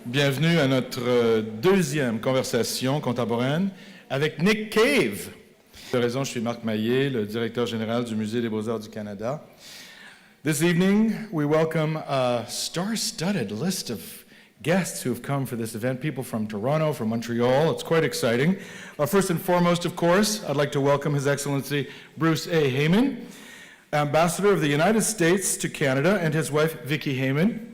Bienvenue à notre deuxième conversation contemporaine avec Nick Cave. De raison, je suis Marc Maillet, le directeur général du Musée des Beaux-Arts du Canada. This evening, we welcome a star-studded list of guests who have come for this event, people from Toronto, from Montreal. It's quite exciting. First and foremost, of course, I'd like to welcome His Excellency Bruce A. Heyman, Ambassador of the United States to Canada, and his wife, Vicky Heyman.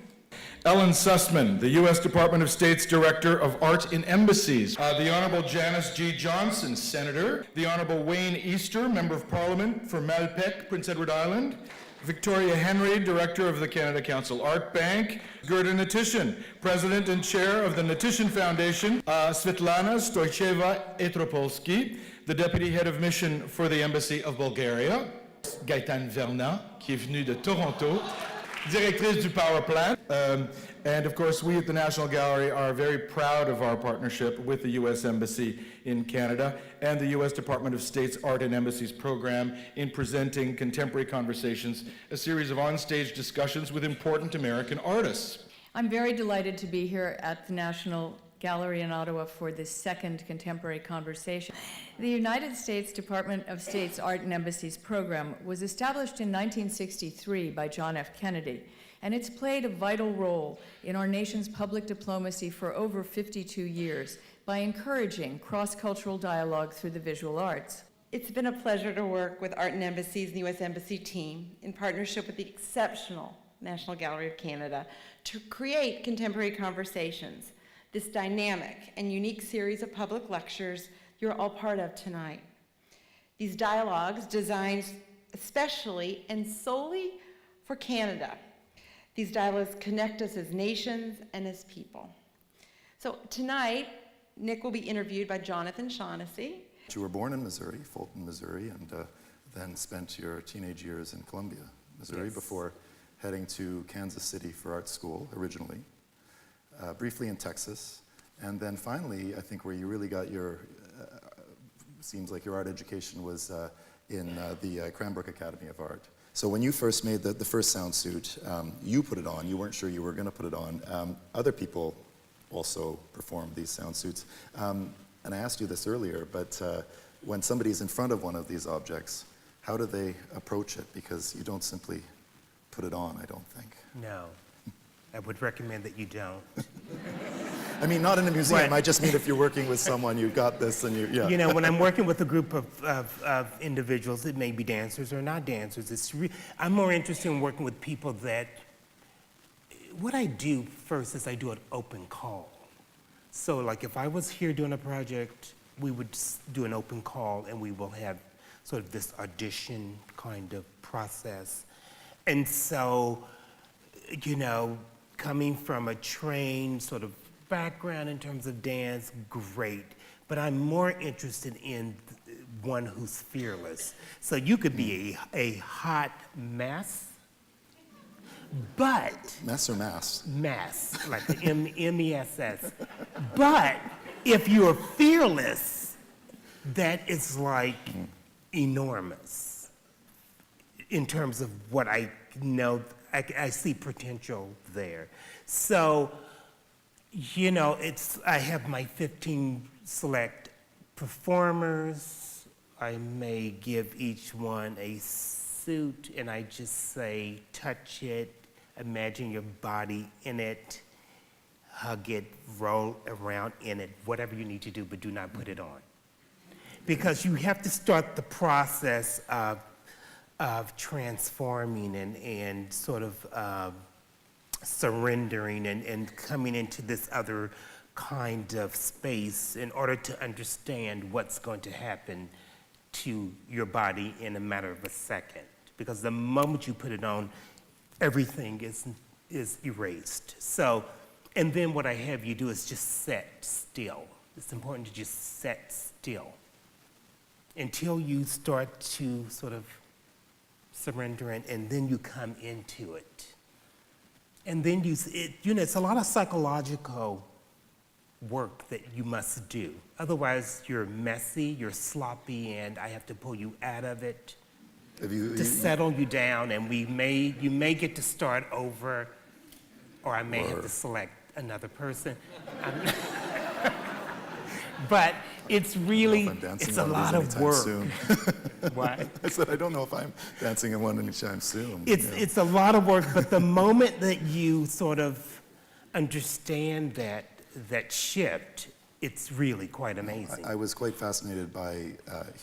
Ellen Sussman, the U.S. Department of State's Director of Art in Embassies. The Honorable Janice G. Johnson, Senator. The Honorable Wayne Easter, Member of Parliament for Malpeque, Prince Edward Island. Victoria Henry, Director of the Canada Council Art Bank. Gerda Natishin, President and Chair of the Natishin Foundation. Svetlana Stoycheva-Etropolsky, the Deputy Head of Mission for the Embassy of Bulgaria. Gaëtane Vernat, qui est venue de Toronto, Directrice du Power Plant. And of course, we at the National Gallery are very proud of our partnership with the U.S. Embassy in Canada and the U.S. Department of State's Art and Embassies program in presenting Contemporary Conversations, a series of onstage discussions with important American artists. I'm very delighted to be here at the National Gallery in Ottawa for this second Contemporary Conversation. The United States Department of State's Art and Embassies program was established in 1963 by John F. Kennedy, and it's played a vital role in our nation's public diplomacy for over 52 years by encouraging cross-cultural dialogue through the visual arts. It's been a pleasure to work with Art and Embassies and the U.S. Embassy team in partnership with the exceptional National Gallery of Canada to create Contemporary Conversations, this dynamic and unique series of public lectures you're all part of tonight. These dialogues designed especially and solely for Canada. These dialogues connect us as nations and as people. So tonight, Nick will be interviewed by Jonathan Shaughnessy. You were born in Missouri, Fulton, Missouri, and then spent your teenage years in Columbia, Missouri, Yes. before heading to Kansas City for art school originally, briefly in Texas, and then finally, I think where you really got your, seems like your art education was in the Cranbrook Academy of Art. So when you first made the first sound suit, you put it on. You weren't sure you were going to put it on. Other people also performed these sound suits. And I asked you this earlier, but when somebody's in front of one of these objects, how do they approach it? Because you don't simply put it on, I don't think. No. I would recommend that you don't. I mean, not in a museum. Right. I just mean if you're working with someone, you've got this and yeah. You know, when I'm working with a group of individuals, it may be dancers or not dancers, I'm more interested in working with people that, what I do first is I do an open call. So like if I was here doing a project, we would do an open call and we will have sort of this audition kind of process. And so, you know, coming from a trained sort of background in terms of dance, great. But I'm more interested in one who's fearless. So you could be a hot mess, but... Mess or mass? Mass, like the M-E-S-S. But if you're fearless, that is like enormous in terms of what I know. I see potential there. So, you know, I have my 15 select performers. I may give each one a suit and I just say, touch it, imagine your body in it, hug it, roll around in it, whatever you need to do, but do not put it on. Because you have to start the process of transforming and sort of surrendering and coming into this other kind of space in order to understand what's going to happen to your body in a matter of a second. Because the moment you put it on, everything is erased. So, and then what I have you do is just set still. It's important to just set still until you start to sort of surrender and then you come into it. And then you know, it's a lot of psychological work that you must do. Otherwise, you're messy, you're sloppy, and I have to pull you out of it to settle you down, and you may get to start over, or I may have to select another person. But it's really, I'm dancing it's a one lot of of these anytime work. soon. What? I said, I don't know if I'm dancing in one anytime soon. It's a lot of work, but the moment that you sort of understand that shift, it's really quite amazing. I was quite fascinated by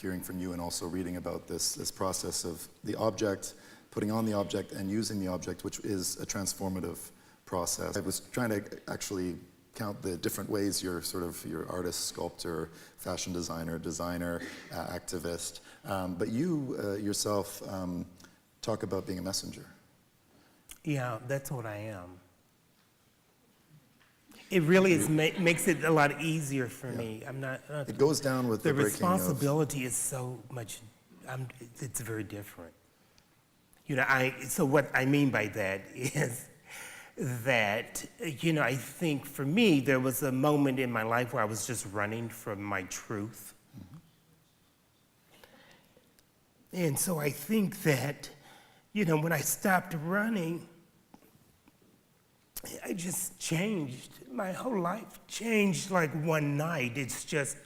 hearing from you and also reading about this process of the object, putting on the object and using the object, which is a transformative process. I was trying to actually count the different ways you're you're artist, sculptor, fashion designer, activist. But you yourself talk about being a messenger. Yeah, that's what I am. It really is makes it a lot easier for me. I'm not. It goes down with the the breaking of... responsibility is so much. It's very different. You know, so what I mean by that is that, you know, I think for me, there was a moment in my life where I was just running from my truth. Mm-hmm. And so I think that, you know, when I stopped running, I just changed. My whole life changed like one night. It's just,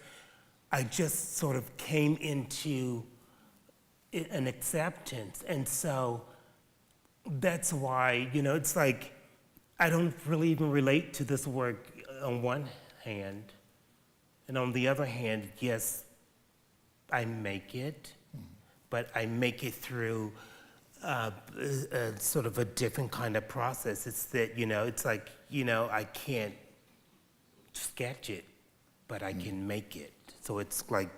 I just sort of came into an acceptance. And so that's why, you know, it's like, I don't really even relate to this work on one hand. And on the other hand, yes, I make it, but I make it through sort of a different kind of process. It's that, you know, it's like, you know, I can't sketch it, but I can make it. So it's like,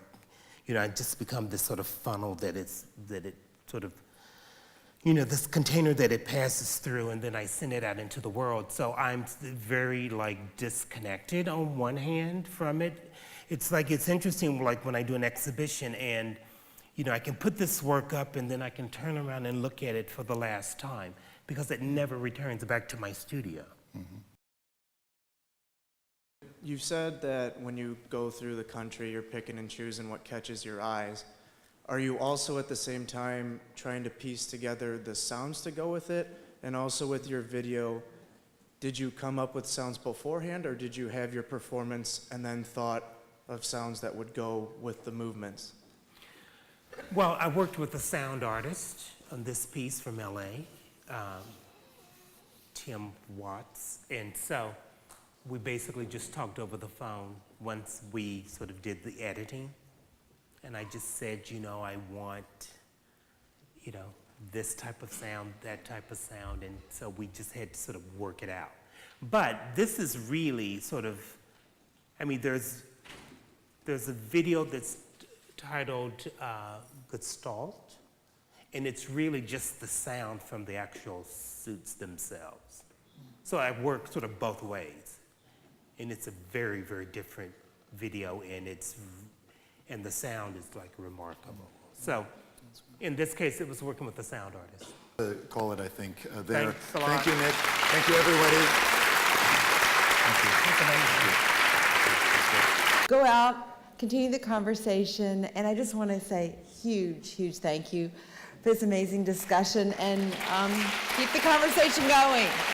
you know, I just become this sort of funnel that it sort of, you know, this container that it passes through, and then I send it out into the world. So I'm very like disconnected on one hand from it. It's like, it's interesting, like when I do an exhibition and, you know, I can put this work up and then I can turn around and look at it for the last time because it never returns back to my studio. Mm-hmm. You said that when you go through the country, you're picking and choosing what catches your eyes. Are you also at the same time trying to piece together the sounds to go with it? And also with your video, did you come up with sounds beforehand, or did you have your performance and then thought of sounds that would go with the movements? Well, I worked with a sound artist on this piece from LA, Tim Watts, and so we basically just talked over the phone once we sort of did the editing. And I just said, you know, I want, you know, this type of sound, that type of sound, and so we just had to sort of work it out. But this is really sort of, I mean, there's a video that's titled Gestalt, and it's really just the sound from the actual suits themselves. So I work sort of both ways, and it's a very, very different video, and the sound is like remarkable. So in this case, it was working with the sound artist. Call it, I think, there. Thanks a lot. Thank you, Nick. Thank you, everybody. Go out, continue the conversation, and I just want to say huge, huge thank you for this amazing discussion, and keep the conversation going.